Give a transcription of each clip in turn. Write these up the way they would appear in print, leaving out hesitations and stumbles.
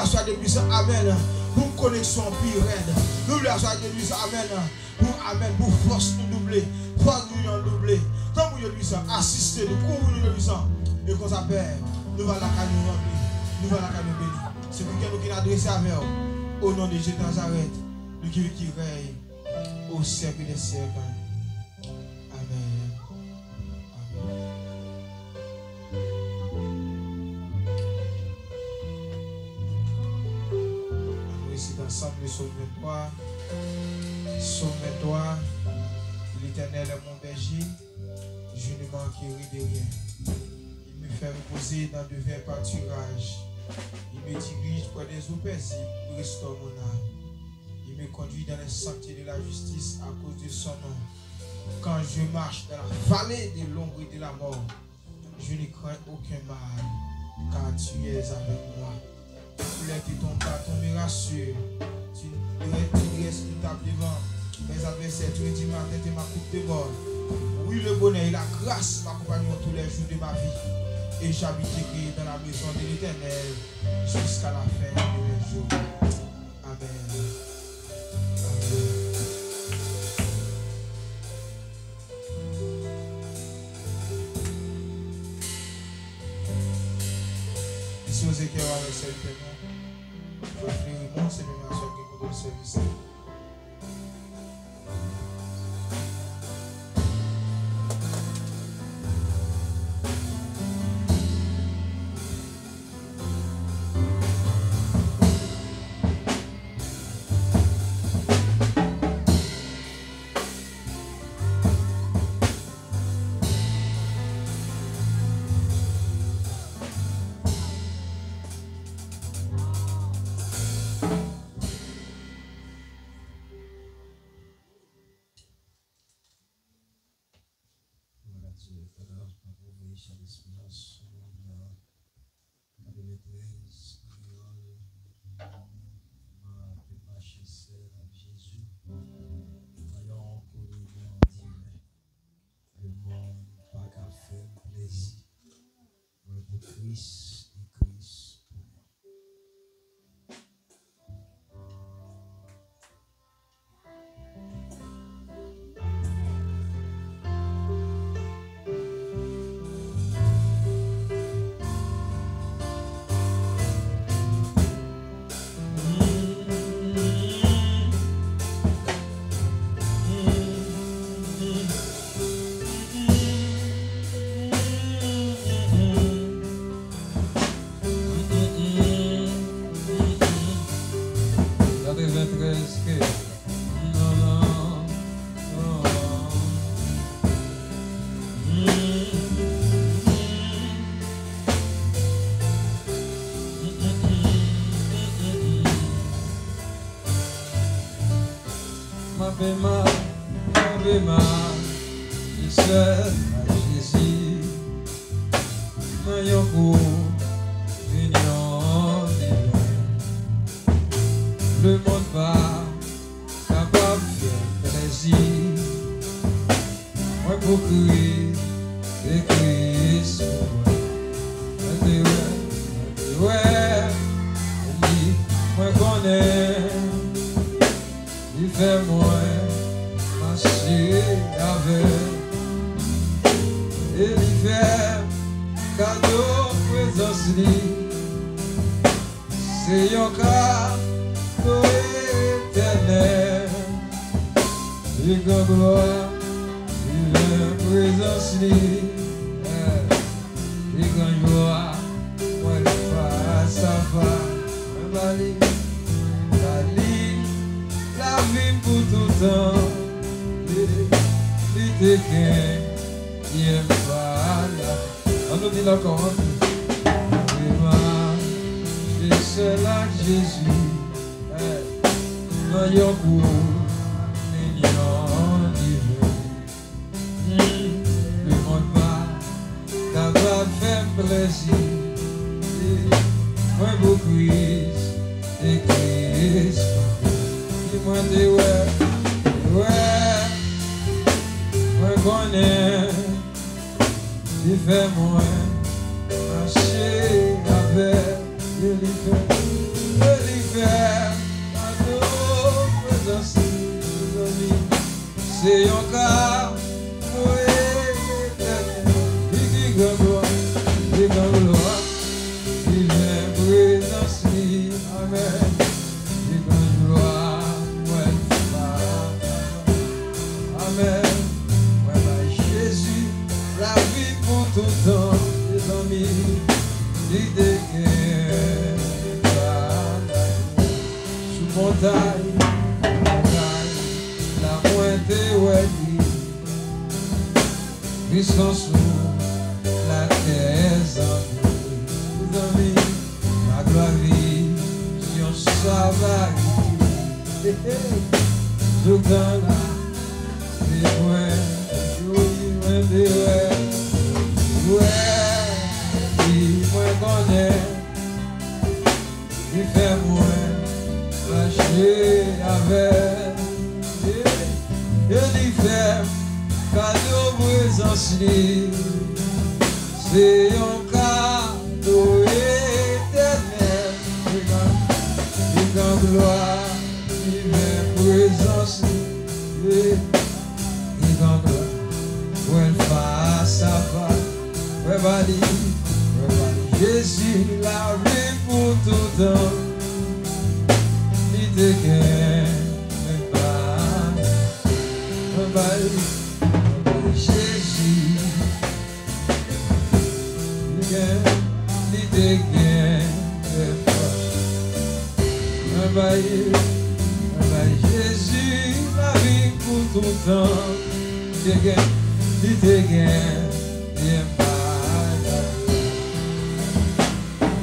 asseoir depuis ça, amen. Pour connexion plus raide. Nous voulons asseoir depuis ça, amen. Pour amen, pour force nous doubler. Force nous doubler. Tant pour depuis ça, assister, nous couvrir depuis ça. Et qu'on s'appelle, nous allons la canon remplir. Nous allons la canon bénir. C'est pour que nous qui l'adressons avec vous. Au nom de Jésus Nazareth, nous qui règne au siècle des siècles. Amen. Ensemble le psaume 23. Psaume 23. L'Éternel est mon berger, je ne manquerai de rien. Il me fait reposer dans de verts pâturages. Il me dirige près des eaux paisibles pour restaurer mon âme. Il me conduit dans les sentiers de la justice à cause de son nom. Quand je marche dans la vallée de l'ombre et de la mort, je ne crains aucun mal, car tu es avec moi. Et ton bâton me rassure. Tu dresses une table devant mes adversaires. Tu dis ma tête et ma coupe de bord. Oui, le bonheur et la grâce m'accompagneront tous les jours de ma vie. Et j'habiterai dans la maison de l'Éternel jusqu'à la fin de mes jours. Amen. Si vous êtes avec ce témoin, je vais faire une montre, c'est même à ce que vous service. c'est encore moi qui grand gloire, qui vient présence lui, amen, qui grand gloire, amen, Jésus, la vie pour tout le temps, les amis, l'idée sous montagne, la pointe est puissant sous la terre, les amis, ma gloire sur sa vague, je donne des points, il connaît, il fait moins, lâcher avec, il fait cadeau présence, c'est un cadeau éternel, il grand gloire, il met présence, il grand gloire. Face à face, everybody, Jésus la vie pour tout temps, il te gagne pas, Jésus, il te gagne pas, Jésus la vie pour tout temps, il te gagne. It again,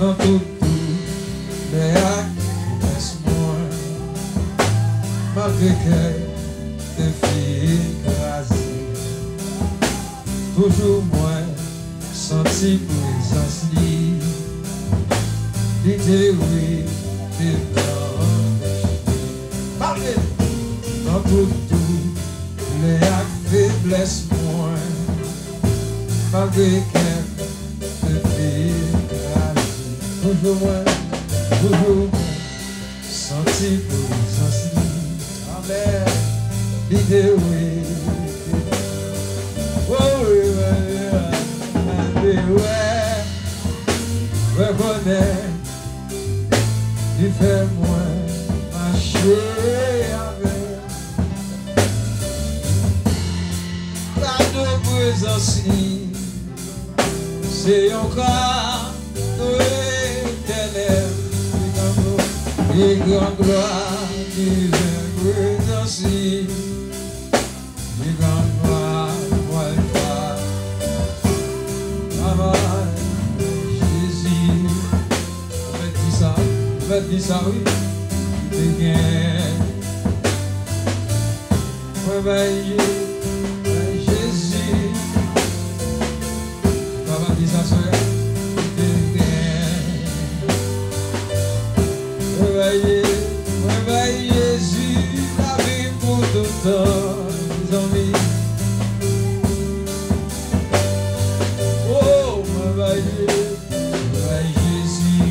dans tout les actes more, malgré que des filles écrasées, toujours moins senti présence l'idée oui, des blancs, malgré dans tout les actes faiblesse moins, malgré quelques filles, toujours moins, senti présence, amen, l'idée oui, oh oui, reconnais, il fait moins, marcher avec. Présence, c'est encore éternel, et grand gloire, qui vient présence, et grand gloire, moi amen, Jésus, on va dire ça, oui, il gagne, réveillé. Réveille Jésus, la vie pour tout le temps, les amis. Oh, réveille Jésus,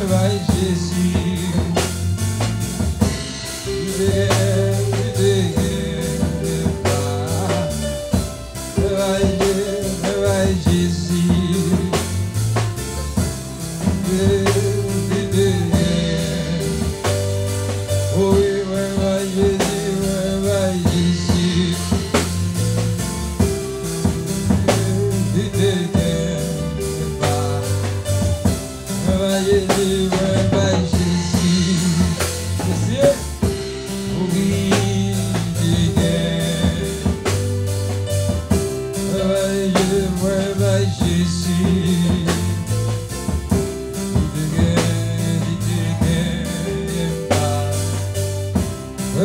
réveille Jésus.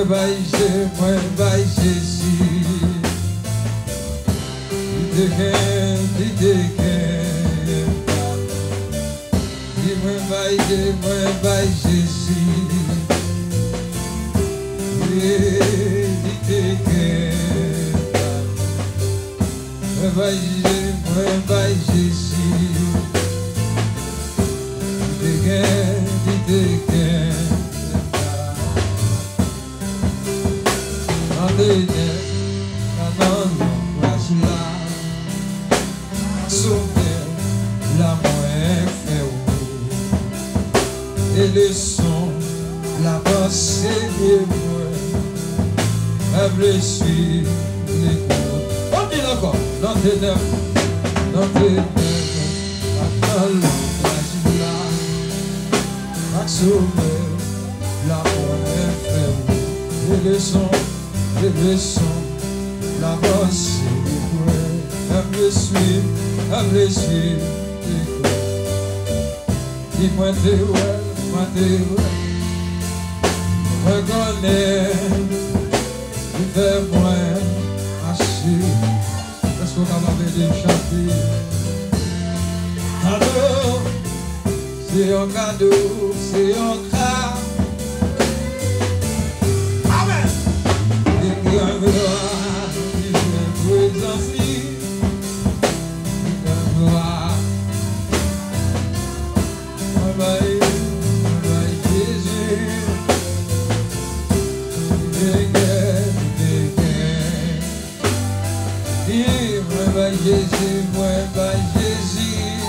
Vai Jésus, vai Jésus, vai Jésus, Et le son, la pensée de moi, a blessé les coups. On dit encore, dans tes nerfs, attends l'ombrage là, à sauver l'amour est fait. Et le son, la pensée de moi, a blessé les coups. Dis-moi tes ouais. Reconnais, fais-moi assis. Est-ce qu'on va m'aider à chanter? Cadeau, c'est un cadeau, c'est un cas. Amen. Et grand gloire, il vient pour les enfants. Grand gloire, bye. Jésus, moi, by Jésus,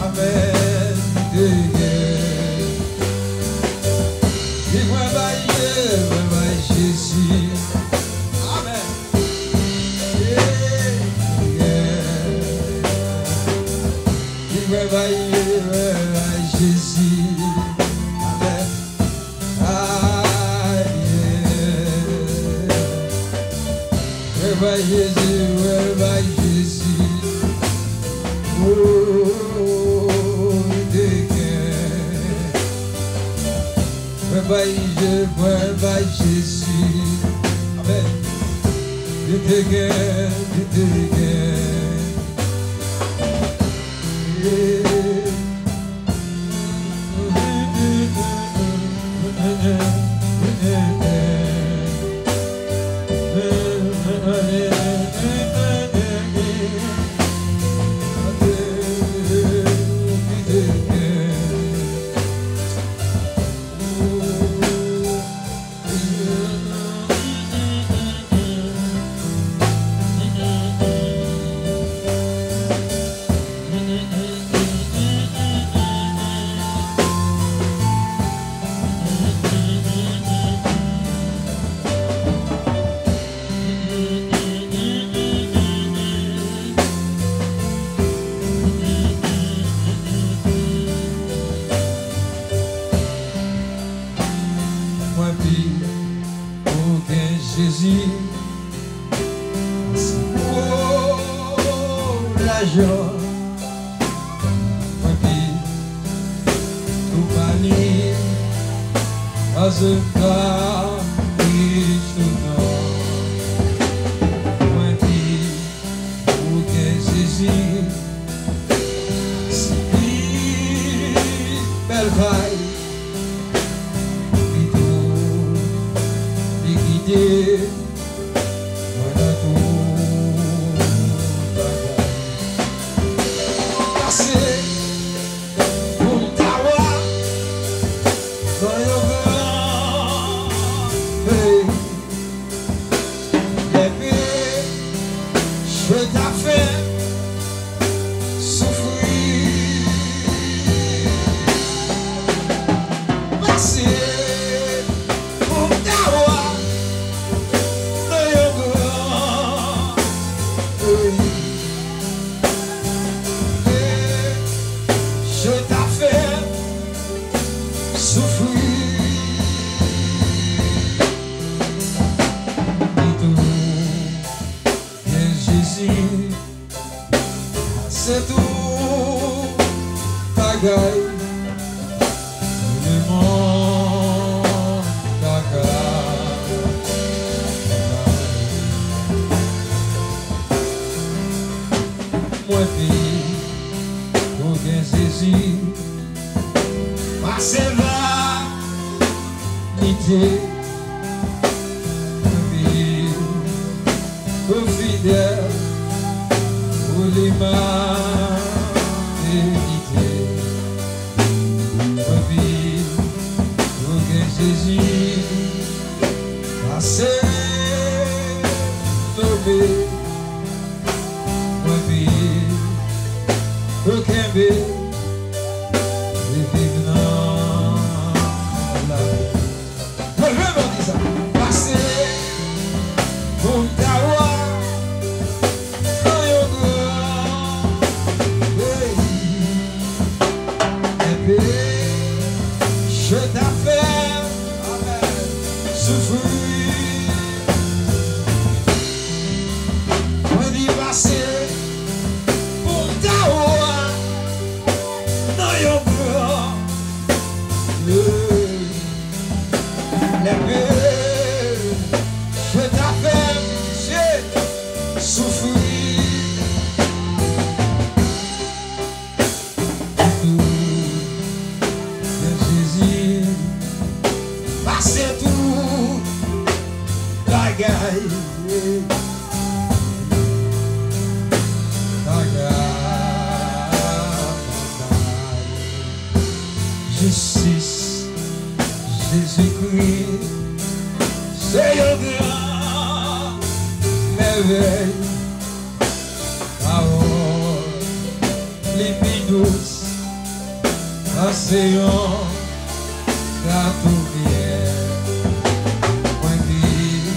Amen, dis-moi, by Jésus, Amen, dis-moi, by Jésus, Amen, by Jésus, by Jésus, oh, by Jésus, Amen, Jésus, oh, la joie, tout panier, à ce cas, Jésus, si belle vaille. C'est tout bagaille, le monde bagaille. Moi fille, pour bien saisir, ma sévérité, pour fidèle, pour les mains. tomber. Moi puis, aucun bé, et vivre dans la vie. Je veux dire ça. Passer pour t'avoir dans le grand pays. Et puis, je t'affais souffrir. Moi d'y passer pour t'avoir dans le grand pays. Je t'affais souffrir. Tout le Jésus passer tout la gaille. Justice, Jésus-Christ, c'est le grand merveille. Parole, les plus douces, océan, la tourbière. Point vie,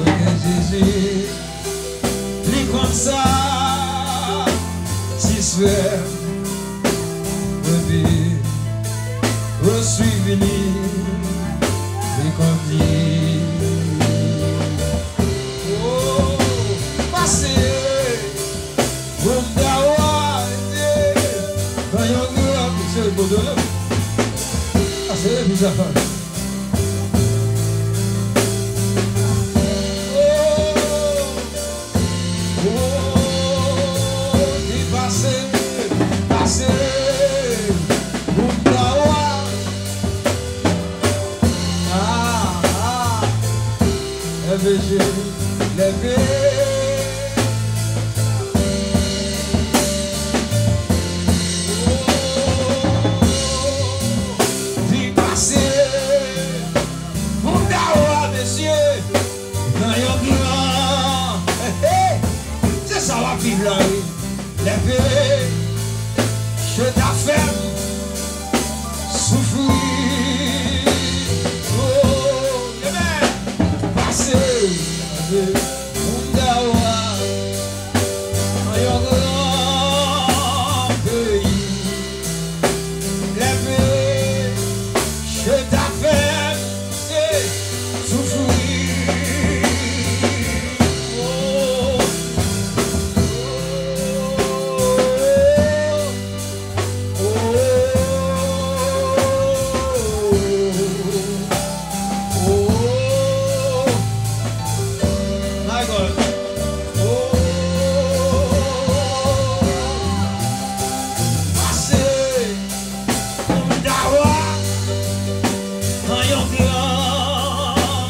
le Jésus, les comme ça, si sphère, suivi les conviés. Oh, passez, vous m'dawar, quand y'en a, c'est le beau de l'homme. Ah, c'est les plus affaires. Levé. D'y passer, mon dawa, messieurs, dans yon grand. C'est ça la vie là, levé, je t'affirme, souffrir. Oh, amen, passer. Undawa, yon grand pays. Levé, je t'affirme, c'est souffrir. Oh, oh, oh, oh, oh. My God. Oh, passez, Undawa, dans yon grand.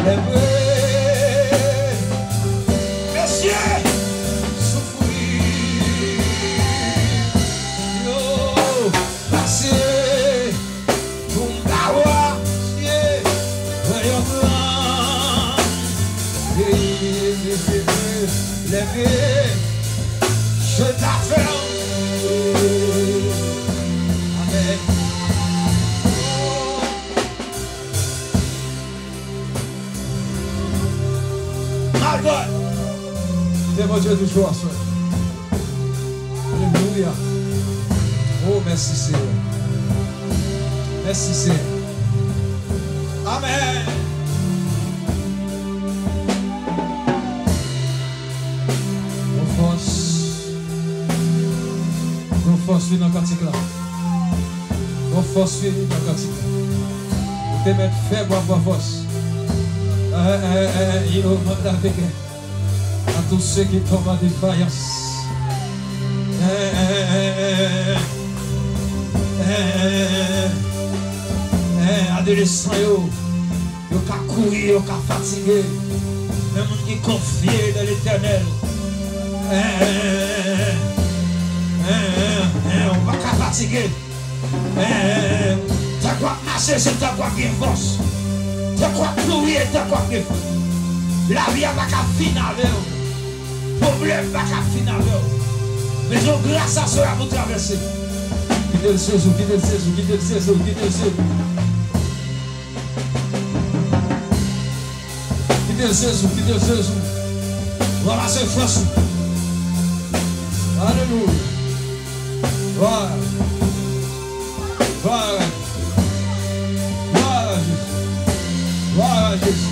Levé, messieurs, souffrir. Yo, passez, Undawa, dans yon grand. Levé, je t'affirme. Amen. My God. C'est mon Dieu toujours à soi. Alléluia. Oh, merci Seigneur. Merci Seigneur. Amen. Force dans le cantique là. Force dans le cantique. Vous te mettre faible à force. Il augmente avec à tous ceux qui tombent en défaillance. Adolescents, ils ont couru, ils ont fatigué. Les gens qui confient dans l'Éternel. On va pas fatiguer. T'as quoi marcher, c'est t'as quoi qui force. T'as quoi courir. prier tant qu'on fait. La vie n'a pas qu'à finir avec vous. Problème n'a pas qu'à finir avec vous. Mais donc, grâce à cela, vous traversez. Quittez le Jésus, quittez le Jésus, quittez le Jésus, quittez le Jésus. Quittez le Jésus, quittez le Jésus. Voilà, c'est force. Alléluia. Voilà. Voilà. Voilà, Jésus. Voilà, Jésus.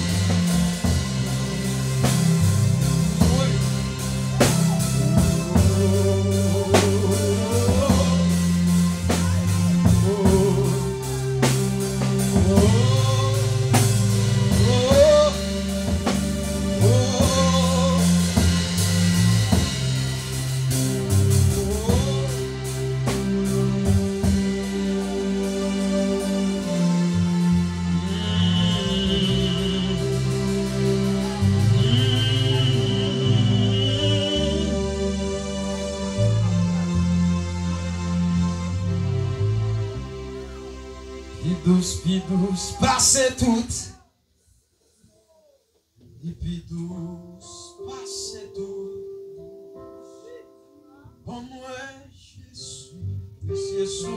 Puis douce, passez toutes. Et puis douce, passez toutes. Pour moi, Jésus, Jésus.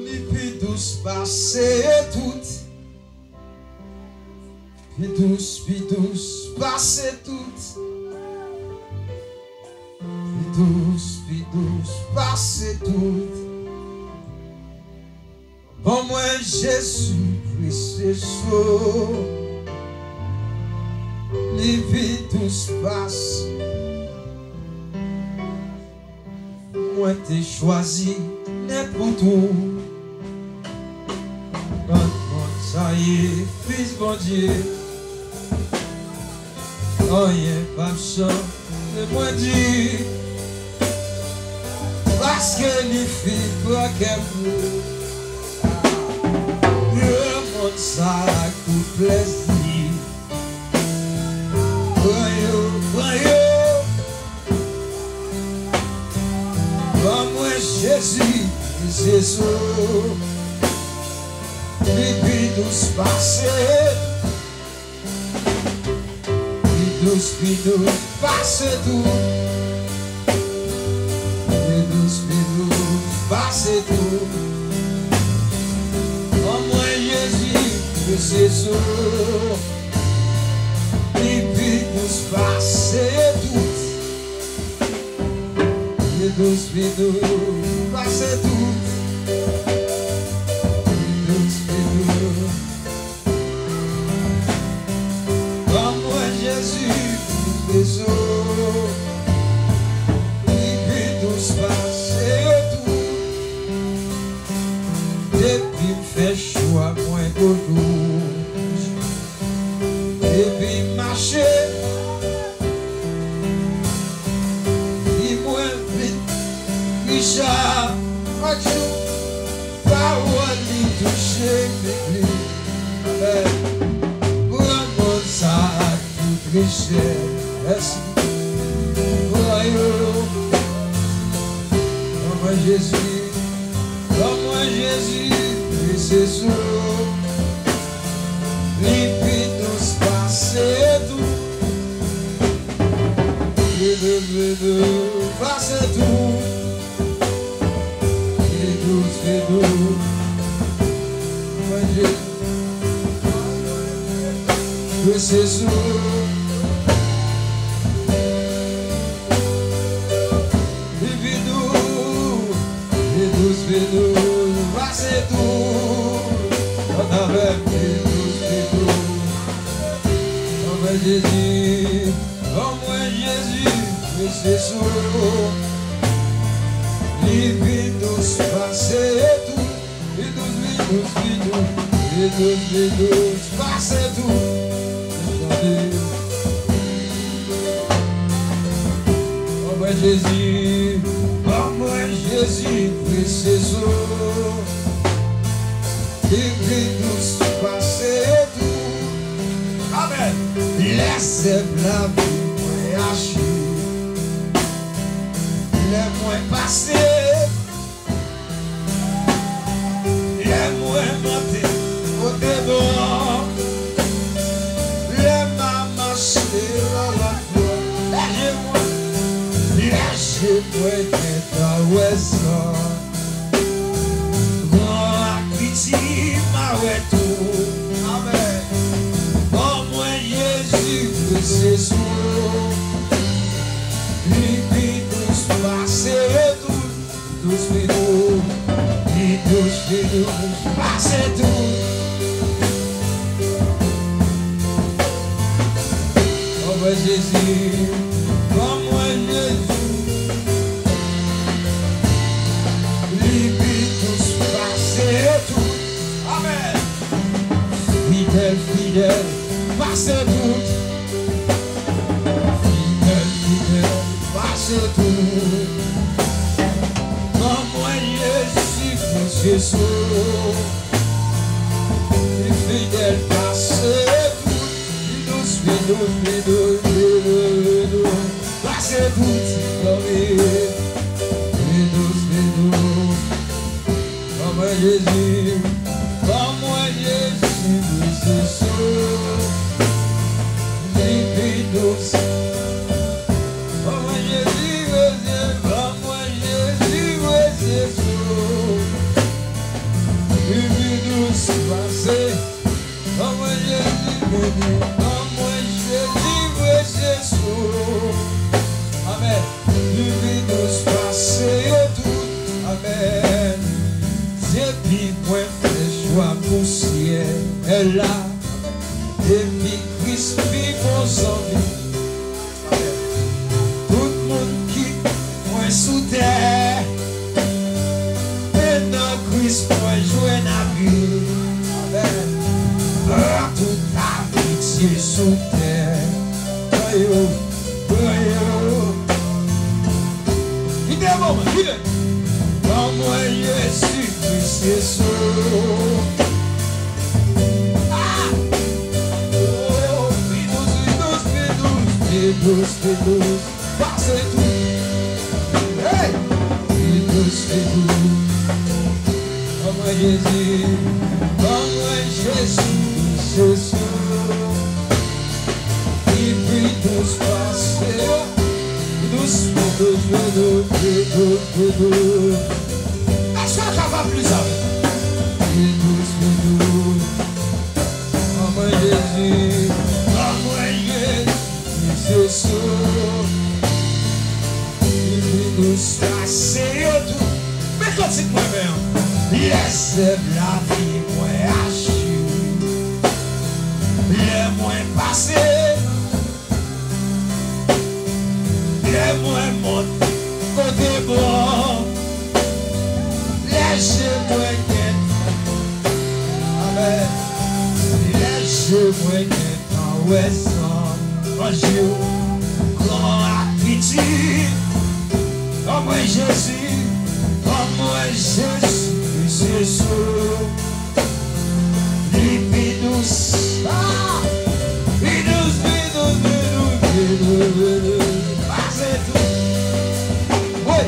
Et puis douce, passez toutes. Puis douce, passez toutes. Puis douce, passez toutes. Pour moi, Jésus-Christ, c'est chaud. Les vies tous passent. Moi, t'es choisi, n'est pour tout. Ça y est, fils bon Dieu. Oh, y'a pas de chance, c'est moi dit. Parce que les filles, toi qu'elle veut. Ça tout plaisir. Voyons. Comme Jésus, Jésus. Et puis douce passé. Puis douce passé tout. Puis douce passé tout. Jésus, et puis nous passer toutes. Et nous passer toutes. Et nous comme moi Jésus, Jésus, et puis nous passer toutes. Et puis fait choix moins que nous. Et puis marcher, et moi vite, Richard, parole lui toucher l'église. Pour un monde ça toute richesse. Voyons, comme Jésus, c'est sûr. Les puis nous passer tout. Les passer tout. Les douze. Que c'est sûr. Les puis nous passer tout. On avait Jésus, oh moi Jésus, c'est sûr. Les vies tous passer tout, les douze passer tout. Oh moi Jésus, c'est sûr. Les vies tous passer tout. Amen. Laissez la vie voyager. Les moins passés. Les moins montés. Jésus. Lui douce passer tout, douce nous, lui douce passer tout. Oh ouais Jésus, comme moi Jésus, lui douce passer tout. Amen. Fidèle, fidèle, passer tout. Passe tout, comme moi Jésus, les fidèles passe tout, douce, passe tout, comme moi Jésus, les douce. Amen. Lui nous passer tout. Amen. Depuis moi fait choix pour ciel. Elle là. Depuis Christ vit mon sang. Tout le monde qui moi sous terre. Maintenant Christ moi jouer la vie. Amen. Toute la pitié sous terre. Comme moi Jésus-Christ Jésus. Douce, passe tout. Hey! Douce. Comme moi Jésus, comme moi Jésus. Et puis douce passe. Douce. Est-ce qu'on va plus avec? Douce. Comme moi Jésus, comme moi Jésus. Il nous passer tout. Mais quand c'est moi-même, laissez la vie moins hachée. Les moins passés. Les moins montent côté bon. Laissez moins qu'être. Amen. Laissez moins qu'être en ouest. Bonjour, grand appétit. Comme moi Jésus, comme moi Jésus, Jésus. Lui douce, passez tout. Oui,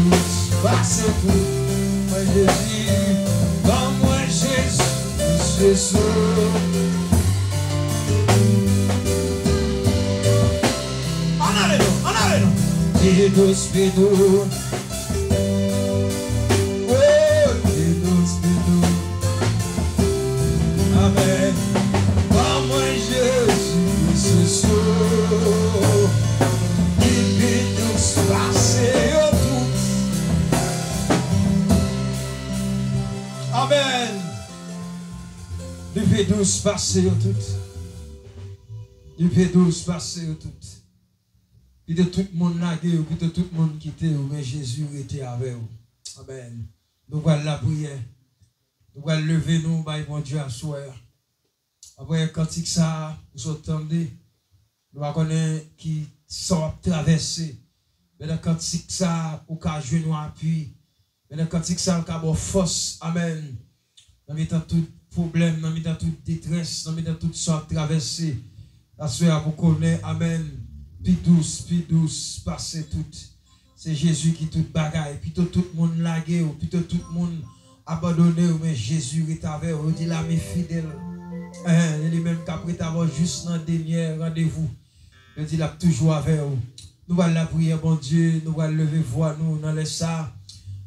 douce, passez tout. Moi Jésus, comme moi Jésus, Jésus. Douce, oh, douce. Amen. Comme moi Jésus, c'est il douce passer tout. Amen. Il douce passer tout. Il douce passer tout. Puis de tout le monde nagué, puis de tout le monde quitté, mais Jésus était avec vous. Amen. Nous voilà la prière. Nous voilà lever nous, by mon Dieu à soir. Après, quand ça, vous entendez, nous allons connaître qui sont traversés. Mais quand ça, pour qu'à genoux appui. Mais quand ça, pour qu'à force. Amen. Nous mettons tout problème, nous mettons toute détresse, nous mettons toutes sortes traversées. La soeur, vous connaissez. Amen. Puis douce, passez tout. C'est Jésus qui tout bagaille. Puis tout le monde lagué, puis tout le monde abandonné, mais Jésus est avec vous. Il dit l'ami fidèle. Il est même qu'après t'avoir juste dans le dernier rendez-vous. Il dit il a toujours avec vous. Nous allons la prière, bon Dieu. Nous allons lever voix nous dans les ça.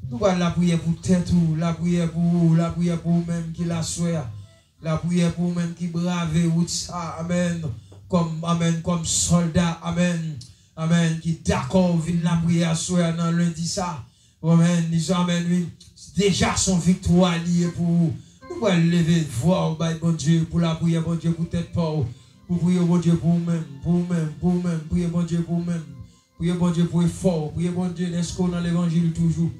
Nous allons la prière pour tête ou la prière pour vous, la prière pour vous-même qui la souhaite. La prière pour vous-même qui brave route ça. Amen. amen, comme soldat, amen, amen, qui d'accord, vient la prière soir dans lundi ça, amen, ils ont, amen, oui, déjà son victoire liée pour vous. Nous allons lever voir, bon Dieu, pour la prière, bon Dieu, pour tête pour prier, bon Dieu, pour vous-même, priez, bon Dieu, pour vous-même, priez, bon Dieu, pour effort, priez, bon Dieu, laisse qu'on dans l'évangile toujours,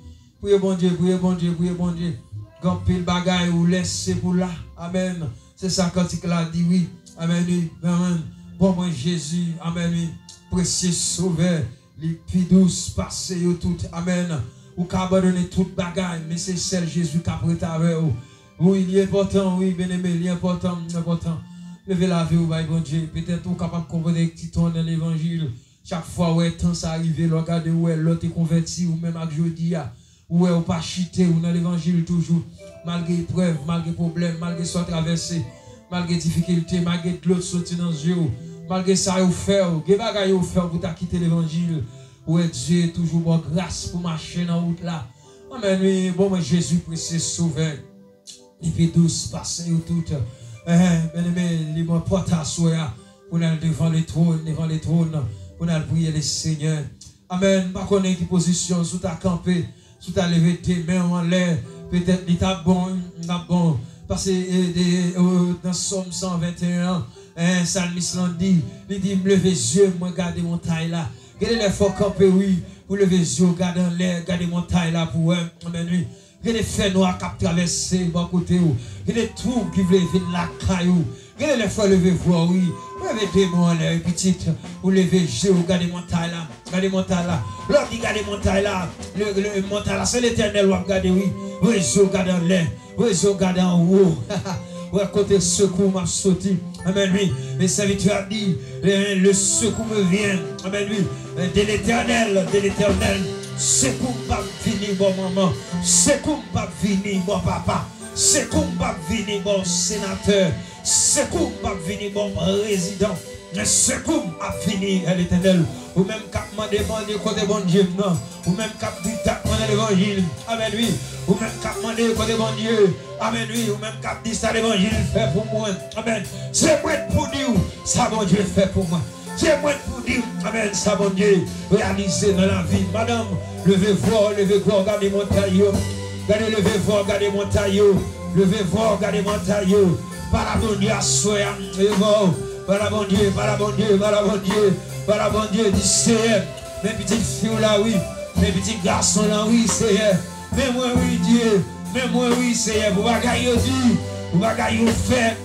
priez, bon Dieu, priez, bon Dieu, priez, bon Dieu, quand pile bagaille ou laissez pour là, amen, c'est ça quand il a dit oui, amen, oui, amen, bon moi Jésus, amen, oui, précieux sauveur, les plus douces, passez tout, amen, ou qu'à abandonner toute bagaille, mais c'est celle Jésus qui a pris avec vous. Oui, il est important, oui, bien aimé, il est important, important. Levez la vie, bon Dieu. Peut-être vous capable de comprendre des petits tons dans l'évangile. Chaque fois où est temps ça arrive, regardez où est l'autre est converti, ou même avec jeudi, où est ou pas chité, ou dans l'évangile toujours. Malgré épreuve, malgré problème, malgré soit traversé, malgré difficulté, malgré de l'autre sorti dans les yeux, malgré ça, vous faites, vous avez fait pour quitter l'évangile. Où est Dieu toujours bon grâce pour marcher dans la route là. Amen, oui, bon, moi Jésus, précieux sauveur. Et puis douce, passez ou tout. Bien aimé, les mots portent à soi pour aller devant les trônes, pour aller prier les seigneurs. Amen. Pas qu'on ait qui position, sous ta campé, sous ta levé tes mains en l'air. Peut-être il t'a bon, parce que dans Somme 121, Salmiste l'a dit, il dit, me lever les yeux, moi garder mon taille là. Regardez les forts campés, oui, pour lever les yeux, garder en l'air, garder mon taille là pour eux. Amen, oui. Il y a des feux noirs qui traversent bon côté. Il y a des trous qui veulent venir la caillou. Il y a des fois lever voir, oui. Vous avez des mots en l'air, petite. Vous levez les yeux, regardez mon taille là. Regardez mon taille là. L'autre dit, regardez mon taille là. Le montagne là, c'est l'éternel, vous regardez, oui. Vous regardez en l'air. Vous regardez en haut. Vous côté secours m'a sauté. Amen, oui. Mais serviteur a dit, le secours me vient. Amen, oui. De l'éternel, secours pas venir bon maman, secours pas venir bon papa, secours pas venir bon sénateur, secours pas venir bon résident, secours a venir à l'éternel. Ou même cap m'a demandé côté bon Dieu, non. Ou même cap dit dans l'évangile, amen oui. Ou même cap demandé côté bon Dieu, amen oui. Ou même cap dit ça l'évangile fait pour moi, amen. C'est moi pour dire ça bon Dieu fait pour moi. C'est moi pour dire, amen, ça bon Dieu, réaliser dans la vie. Madame, levez voir, regardez mon taillot. Levez voir, regardez mon taillot. Levez voir, regardez mon taillot. Par la bon Dieu, assoyez, par la bon Dieu, par la bon Dieu, par la bon Dieu, par la bon Dieu, dit c'est mes petites filles là, oui, mes petits garçons là, oui, c'est mais moi, oui, Dieu, mais moi, oui, c'est vous bagaille dit, vous bagaille fait,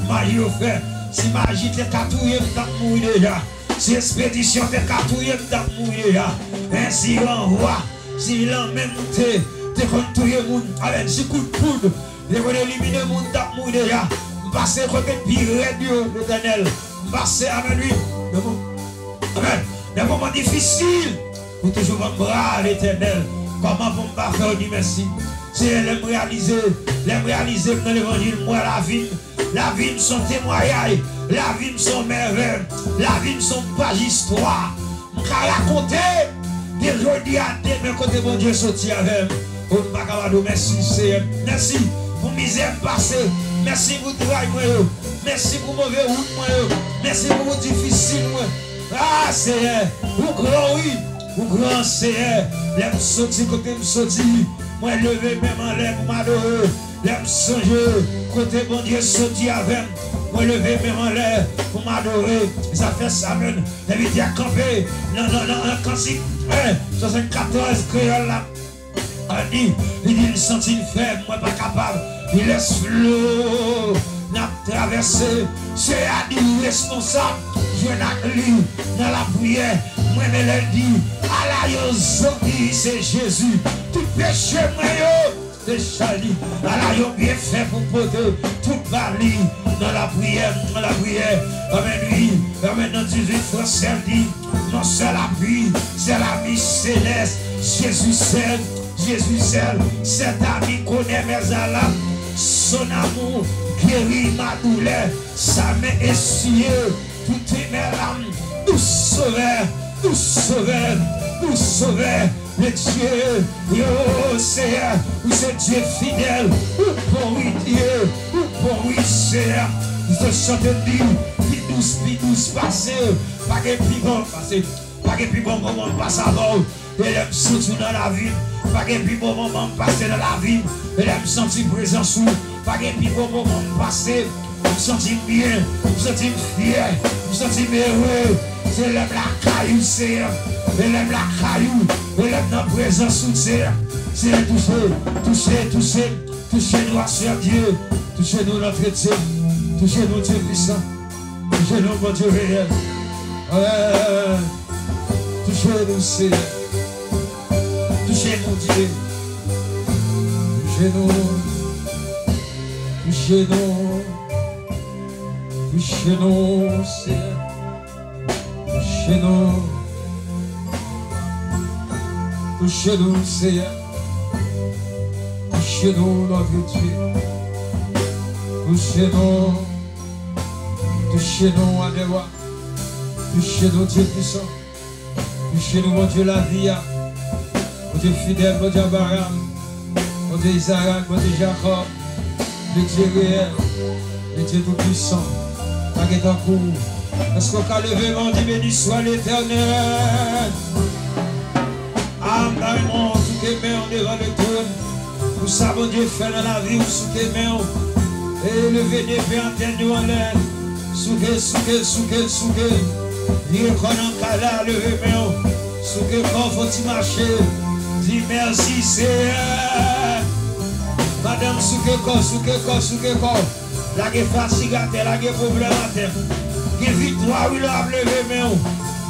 magie fait. Si magie te catouille, m'tap mourir déjà. Si expédition te catouille, m'tap mourir déjà. Ainsi l'envoi, si l'emmène te contouille moun, avec si coup de poudre, te kon éliminer moun, tap mourir déjà. M'passe côté pire Dieu, l'éternel. M'passe avec lui. Amen. Des moments difficiles, pour toujours me bras l'éternel. Comment pour me faire dire merci? C'est l'aime réaliser dans l'évangile, moi la vie me son témoignage, la vie me son merveille, la vie me son page histoire. Je vais raconter des aujourd'hui à demain côté mon Dieu sorti avec moi. Merci, merci pour misère passée, merci pour le travail, merci pour mauvais route, merci pour le difficile. Ah, Seigneur, vous grand, oui, vous grand, Seigneur, l'aime sorti côté me sorti. Moi lever même en l'air pour m'adorer. L'aime songer. Côté bon Dieu sorti avec. Moi lever même en l'air pour m'adorer. Ça fait ça même. D'inviter à camper. Non, quand si 74 créoles là. Il dit il sentit faible. Moi pas capable. Il laisse l'eau. N'a traversé. C'est à dire responsable. Je n'ai lu dans la prière. Moi me l'ai dit. À la yozoni c'est Jésus. Tout péché, moi, c'est Charlie. Alors, yo bien fait pour porter toute ma vie dans la prière, Amen, oui. Amen, dans 18 Français dit, non, c'est la vie, c'est la vie céleste. Jésus seul, cet ami connaît mes alarmes. Son amour guérit ma douleur. Sa main est sciée, toutes mes larmes. Nous sauveur, le Dieu, yo Seigneur, où c'est Dieu fidèle, où pour oui Dieu, où pour oui Seigneur, nous te chantons dit, douce passer. Pas que plus bon passer. Pas que plus bon moment passer avant. Et l'aime sortir dans la vie. Pas que plus bon moment passer dans la vie. Et l'aime sentir présent sous. Pas que plus bon moment passer. Me sentir bien, me sentir fier, me sentir heureux. C'est l'aime la caillou, c'est l'aime la caillou, et l'aime dans la présence sous terre. C'est toucher-nous à Seigneur Dieu, touchez-nous notre Dieu, touchez-nous Dieu puissant, touchez-nous mon Dieu réel. Touchez-nous Seigneur, touchez-nous Dieu, touchez-nous, touchez-nous, touchez-nous Seigneur, touchez-nous, touchez-nous Seigneur. Touchez-nous, notre Dieu. Touchez-nous. Touchez-nous, Adéwa. Touchez-nous, Dieu puissant. Touchez-nous, mon Dieu, la vie. Mon Dieu fidèle, mon Dieu Abraham. Mon Dieu Isaac, mon Dieu Jacob. Le Dieu réel. Le Dieu tout-puissant. Paguet en cours. Est-ce qu'on a levé, mon Dieu, béni soit l'Éternel. Âme dans le monde, tout est main devant le trône. Pour ça, mon Dieu, fait dans la vie, sous tes mains. Et lever des pieds en terre en l'air. Souquez. Dire qu'on en cala, lever main. Souquez, quand faut-il marcher. Dis merci, Seigneur. Madame, souquez corps. La guerre fatigue à terre, la guerre problème à terre. Guerre victoire, oui, là, lever main.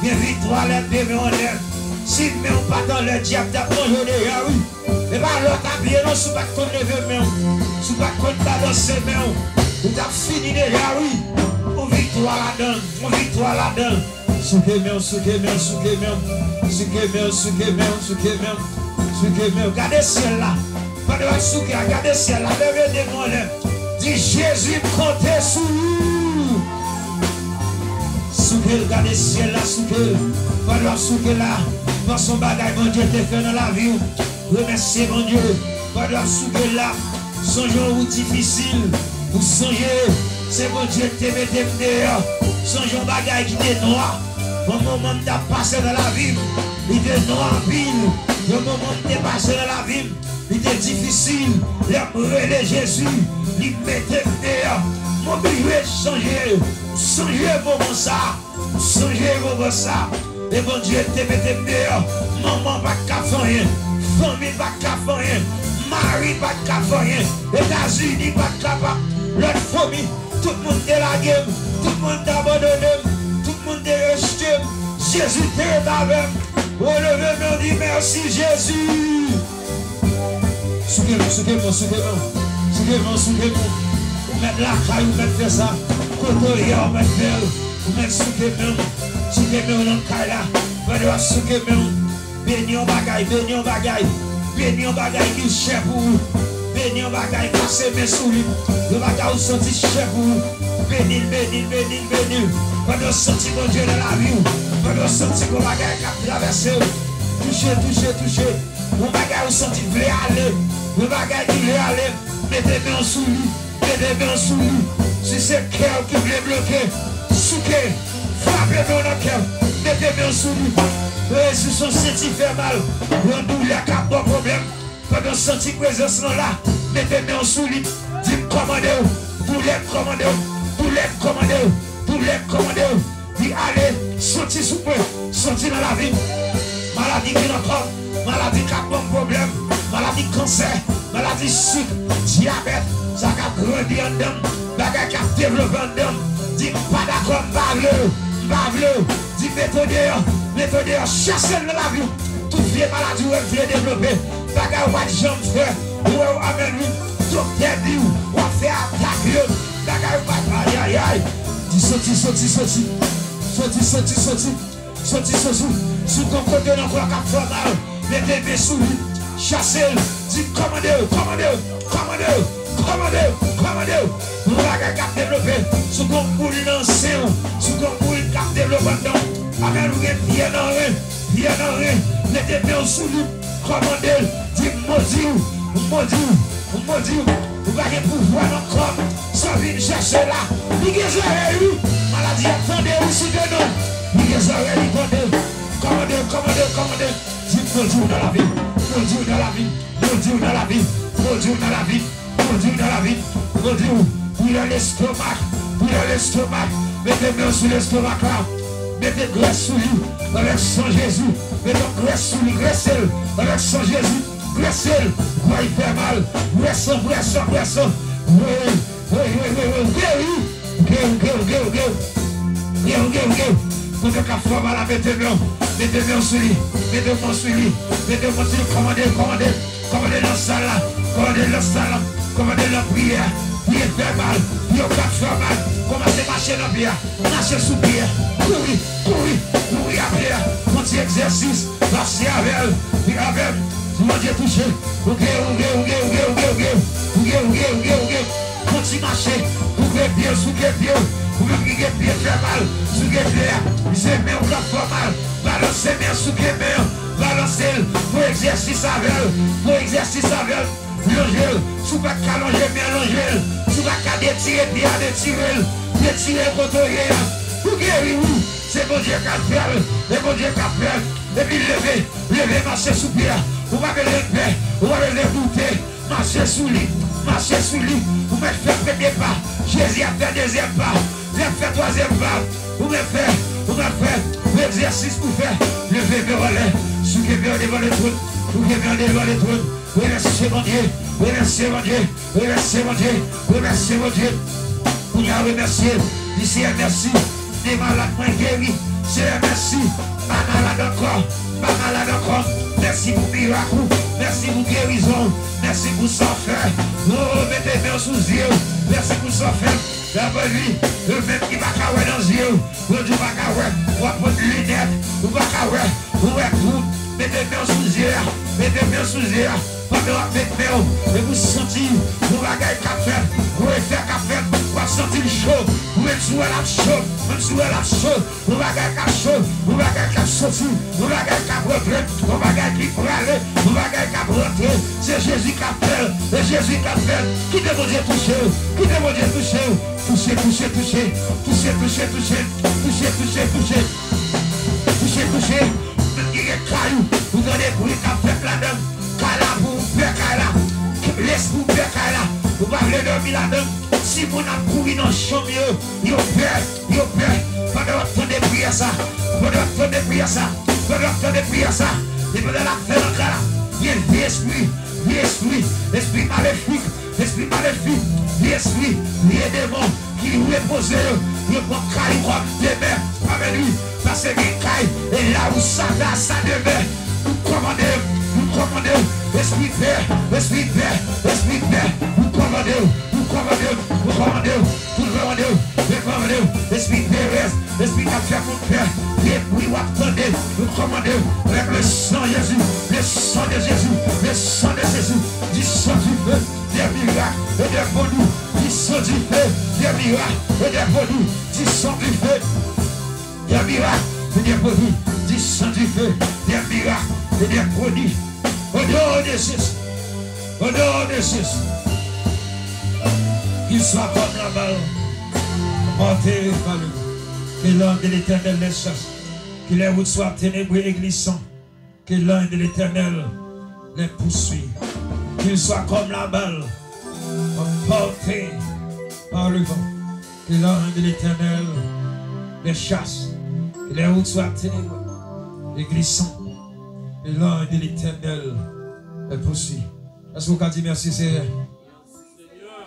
Guerre victoire, les mains en l'air. Si mais on pas dans le diable, t'as mangé déjà, oui. Et bien l'autre a bien, non, si pas qu'on lève main, si pas qu'on balance ses mains, on a fini déjà, oui. On victoire là-dedans, Souquez main. Regardez ciel-là. Pas de souquer, regardez ciel-là. Levez des mots là. Dis Jésus, comptez sur nous. Souquez, regardez ciel-là, souquez. Pas de souquer là. Dans son bagage, mon Dieu, t'es fait dans la vie. Remerciez mon Dieu. Pas de souquer là. Songeons où difficile. Vous songez. C'est mon Dieu qui te met dehors. Songeons bagage qui était noir. Au moment où tu as passé dans la vie, il était noir en pile. Au moment où tu es passé dans la vie, il était difficile. Il a brûlé Jésus. Il mettait dehors. Mon Dieu, songez moment ça. Songez moment ça. Et mon Dieu te mette dehors. Maman va qu'à faire rien. Famille va qu'à faire rien. Mari va qu'à faire rien. États-Unis va qu'à faire. L'autre famille, tout le monde est la game. Tout le monde est abandonné. Tout le monde est rejeté. Jésus t'est avec. Relevez-moi, dit merci Jésus. Souquez-moi. Vous mettez la caille, vous mettez ça. Côté, vous mettez belle. Vous mettez souquez-moi. Souquez-moi dans la caille là. Vous mettez souquez-moi. Béni en bagaille. Béni en bagaille qui cher pour vous. Béni en bagaille cassé mes souliers. Le bagaille vous senti cher pour vous. Béni. Pendant senti mon Dieu dans la vie. Pendant senti mon bagaille qui a traversé. Touchez. Mon bagaille vous senti voulait aller. Le bagaille qui voulait aller. Mettez-moi en sous lui. Si c'est le cœur qui voulait bloquer. Souquez. Frappez-moi dans le cœur. Mettez-moi en sous lui. Et si son senti fait mal. On douleur qui a bon problème. Pendant senti présence là. Mettez-moi en sous lui. Dites commandez-vous. Vous l'êtes commandez-vous. Dis allez, sorti sous peu, sorti dans la vie. Maladie qui n'a pas, maladie qui a bon problème, maladie cancer, maladie sucre, diabète, ça a grandi en dedans, bagage qui a développé en dedans. Dis pas d'accord, bavle, dis mettez dehors, chassez dans la vie. Toute vieille maladie où elle voulait développer, bagage ou à jambe frère, ou amène lui, tout est dit ou à faire attaque, bagage ou à aïe. Sorti. Sous ton côté, on croit qu'à faire mal. Mettez-vous sous lui. Chassez-le. Dis commandez-vous. Vous l'avez qu'à développer. Sous ton boule l'ancien. Sous ton boule qu'à développer. Amen, vous êtes bien en rien. Mettez-vous sous lui. Commandez-le. Dis maudit. Vous avez pouvoir encore. Sans venir chercher là. Maladie Mon Dieu dans la vie, mon Dieu dans la vie, mon Dieu dans la vie, mon Dieu dans la vie, mon Dieu dans la vie, mon Dieu, il a l'estomac, il a l'estomac, mettez-moi sur l'estomac là, mettez graisse sur lui, avec sang Jésus, mettez graisse sur lui, graissez-le, avec sang Jésus, graissez-le, va il fait mal, graissons, graissons, graissons, oui, pour que la femme à la mettez-moi sur lui, mettez-moi sur lui, mettez-moi sur lui, commandez dans la salle là, commandez dans la salle là, commandez dans la prière, priez fait mal, priez pas faire mal, commencez à marcher dans la prière, marchez sous prière, courir à prière, petit exercice, marchez avec elle, mon Dieu touché, continue à marcher, ouvrez bien, souquez bien, ouvrez bien, très mal, souquez bien, c'est bien, on fait mal, balancez bien, souquez bien, balancez, pour exercice avec elle, pour exercice avec elle, l'angèle, sous pas qu'à l'angèle, bien l'angèle, sous pas qu'à détirer, bien détirer, contrôler, pour guérir, c'est bon Dieu qui a fait, c'est bon Dieu qui a fait, et puis levez, marchez sous pierre, vous m'avez levé, vous m'avez dégoûté, marchez sous lui, vous m'avez fait premier pas, Jésus a fait deuxième pas, il a fait troisième pas, vous m'avez fait l'exercice pour faire, levez mes relais, souquez bien devant le trône, souquez bien devant le trône, remerciez mon Dieu, remerciez mon Dieu, remerciez mon Dieu, remerciez mon Dieu, vous y remercié, d'ici merci, des malades moins guéris, c'est merci, pas malade encore, merci pour miracle, merci pour guérison, merci pour sans faire, oh, mettez-moi sous yeux, merci pour sans faire, la bonne vie, le même qui va caouer dans les yeux, le Dieu va caouer, on va prendre des lunettes, on va caouer, on va tout, mettez-moi sous yeux, pas de mettez-moi, et vous sentir, vous va gagner café, vous allez faire café, vous va sentir chaud, vous allez jouer la chaud, vous va gagner chaud, vous va gagner sortir, vous va gagner rentrer, vous va gagner pour aller, vous va gagner rentrer, c'est Jésus qui a fait, c'est Jésus qui a fait, qui te vous toucher, qui te vous toucher, toucher, qui est caillou, vous donnez pour les cafés là-dedans, Kala pour faire Kala, laisse pour faire Kala, vous parlez de là-dedans, si vous n'avez pas couru dans le champ, vous peur, pendant votre temps de prier ça, et pendant la fin de Kala, il y a l'esprit maléfique, l'esprit, les démons qui reposent, il prend Kali comme des mers, avec lui, parce que et là où ça demeure, vous commandez, esprit père, vous commandez, esprit père, esprit qui a fait mon père, et puis vous attendez, vous commandez, avec le sang de Jésus, du sang du feu, des miracles et des bonheurs, du sang du feu, des miracles et des bonheurs, du sang du feu, des miracles et des bonheurs, du sang du feu, des miracles et des bonheurs. Au nom de Jésus, qu'il soit comme la balle, porté par lui, que l'ange de l'Éternel les chasse, que les routes soient ténébreuses et glissantes, que l'ange de l'Éternel les poursuive, qu'il soit comme la balle, porté par le vent, que l'ange de l'Éternel les chasse, que les routes soient ténébreuses et glissantes. Et l'ange de l'Éternel est poursuit. Est-ce que vous avez dit merci, Seigneur?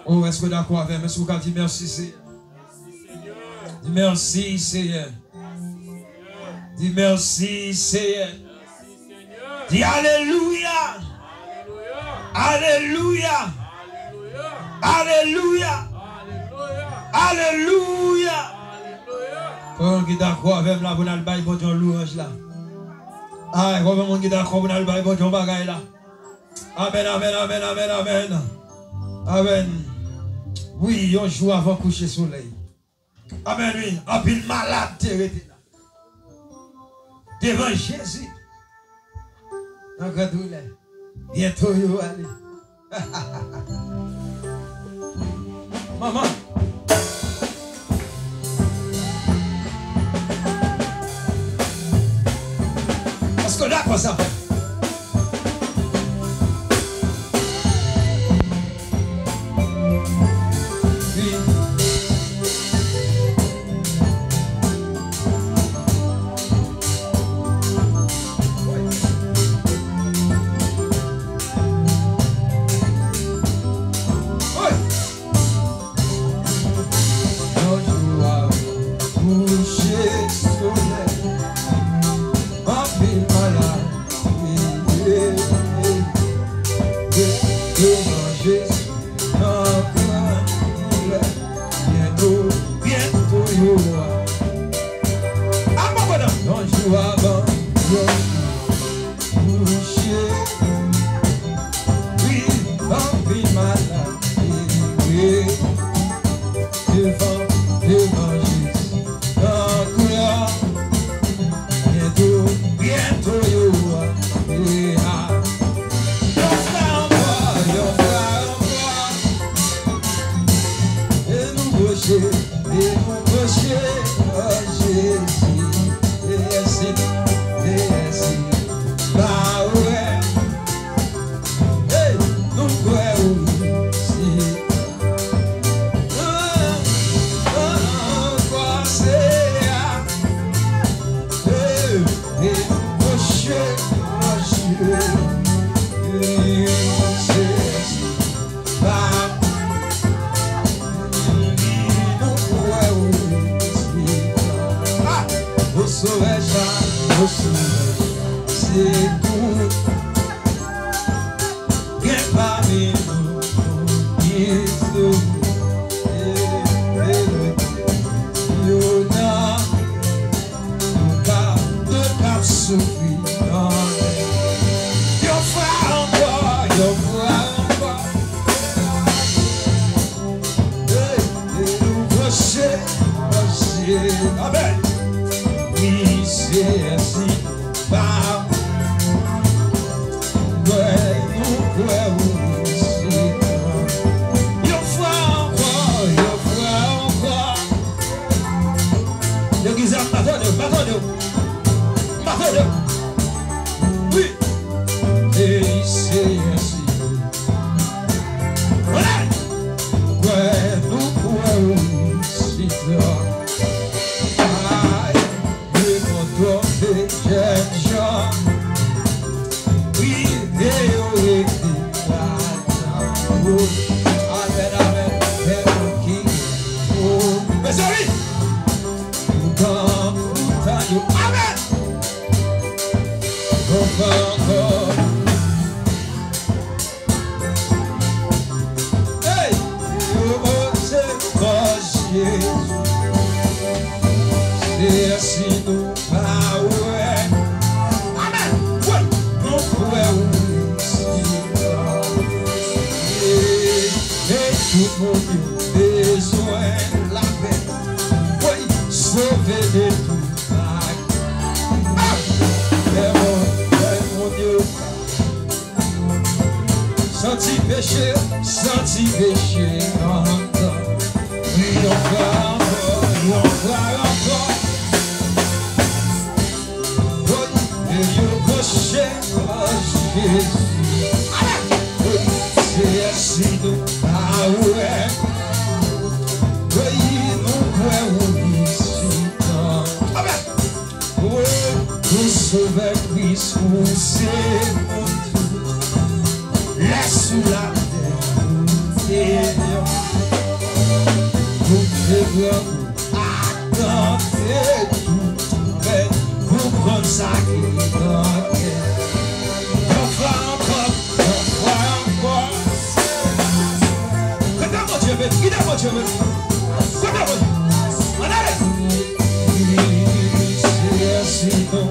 Oh, est-ce que vous êtes d'accord avec moi? Est-ce que vous avez dit merci, Seigneur? Dis merci, Seigneur. Dis merci, Seigneur. Dis Alléluia. Alléluia. Alléluia. Alléluia. Quand vous êtes d'accord avec moi, vous n'avez pas de louange là. Ah, quand vous êtes d'accord, vous n'avez pas de bagaille là. Amen, amen, amen, amen, amen. Amen. Oui, on joue avant coucher soleil. Amen, oui. En pile malade, devant Jésus. Donc, bientôt, vous allez. Maman. Parce que là, quoi ça fait? Amen. Oui, c'est ainsi. Oui, et c'est ainsi. Senti péché encore. Oui, encore. Oui, et je coché Jésus. Oui, c'est ainsi nous. Ah ouais. Oui, nous ici. Oui, nous sauver Christ, nous c'est mon Dieu. Laisse la vous attendez tout, mais vous consacrez notre cœur. On va encore. Regardez mon Dieu, guidez mon Dieu. Regardez mon Dieu. En allez. C'est ainsi non.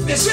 Monsieur,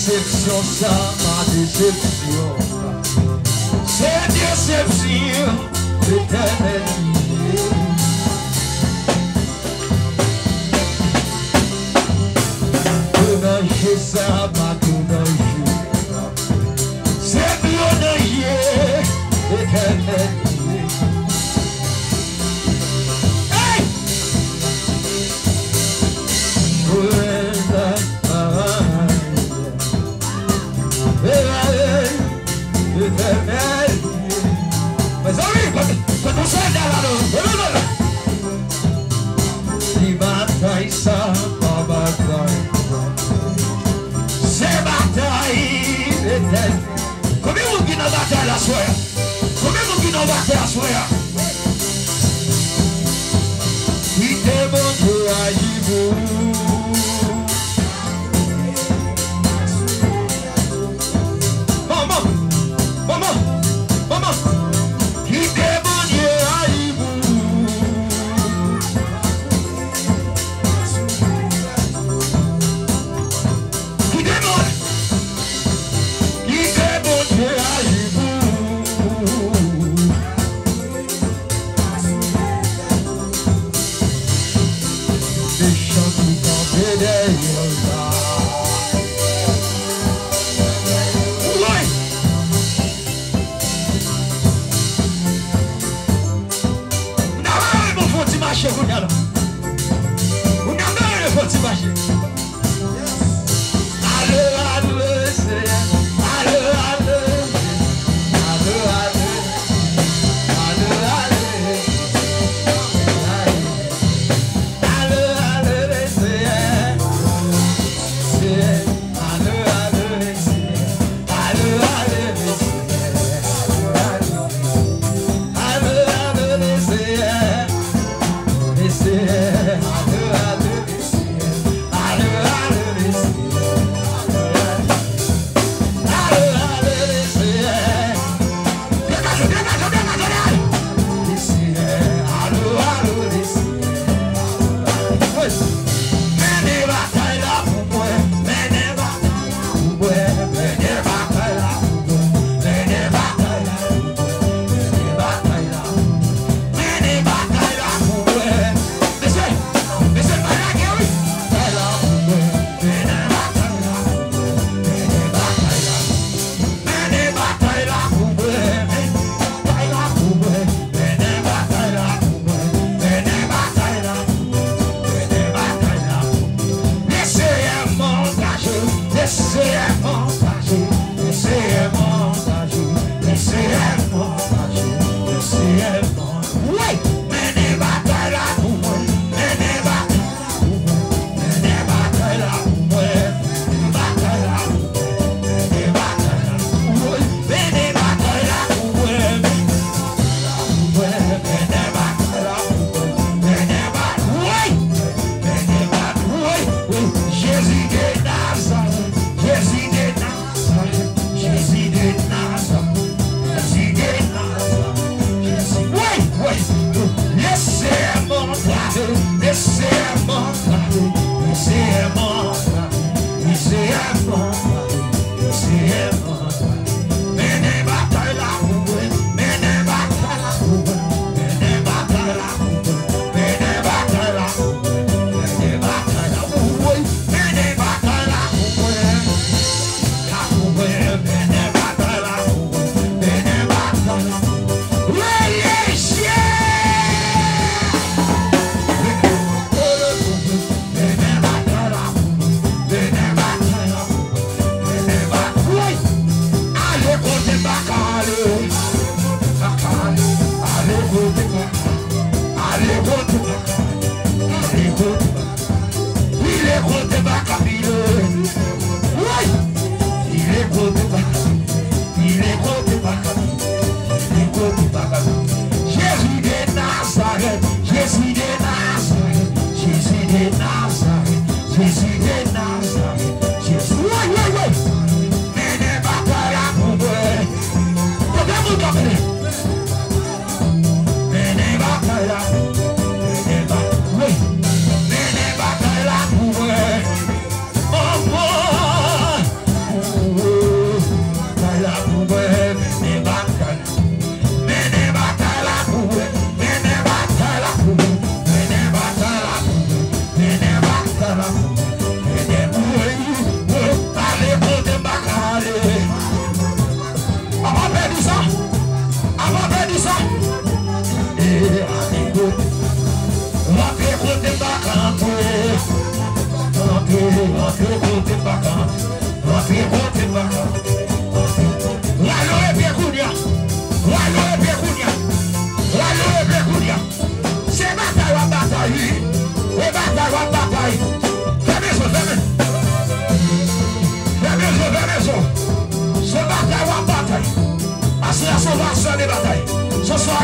Déception, ça, ma déception. C'est déception, l'éternité. Donager ça, ma donager. C'est donager, l'éternité. Hey! Mas aí, quando você dá lá no se mata e samba batai se mata aí comigo que não bate a sua comigo que não bate a sua e temos que agir deixando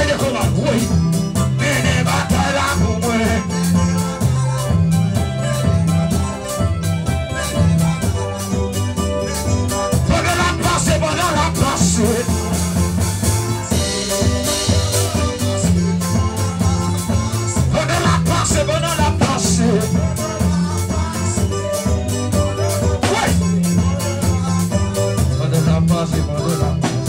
bataille de combat, oui. Mener bataille là pour moi. Pendant la passée, pendant la passée. Pendant la passée, pendant la passée. Oui. Pendant la passée, pendant la passée.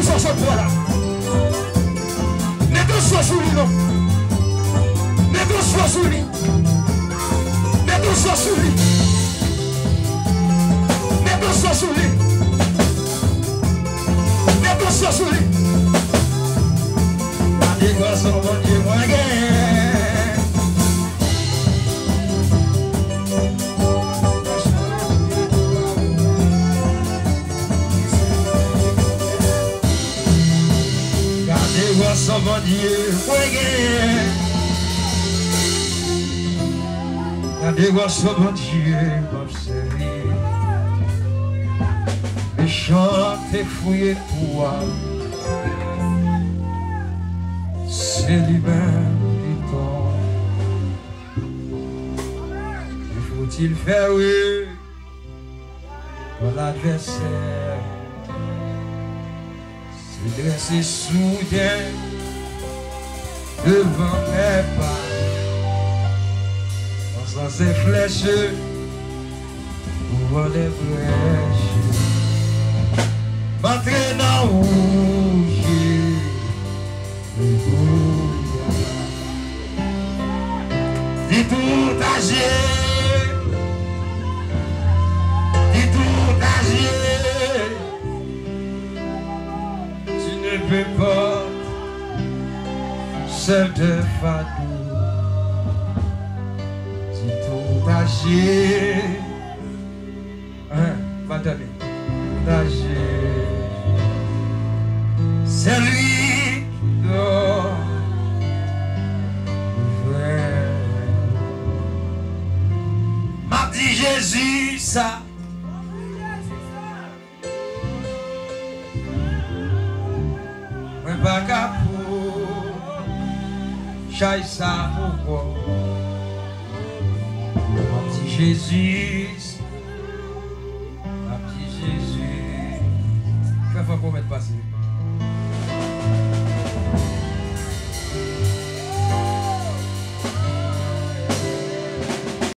sous ce poids là. Ne te sois sous lui, non. Ne te sois sous lui. Ne te sois sous lui. Ne te sois sous lui. Ne te sois sous lui. Des gosses sont bon Dieu, moi, son bon Dieu, regardez-moi son bon Dieu, m'observer, méchant et fouillé toi, c'est lui-même du temps. Que faut-il faire, oui, pour l'adversaire? Se dresser soudain devant mes pas, sans ses flèches pour les brèches, m'entraînant rouge et brouillard, dit tout âgé, dit tout âgé. Ne peut pas seul de fadou, si tout âgé, madame, tout âgé, c'est lui dort, vrai. M'a dit Jésus ça. Pas capou, chai ça pourquoi? Mon petit Jésus, ma petit Jésus, fais-moi pour mettre passer.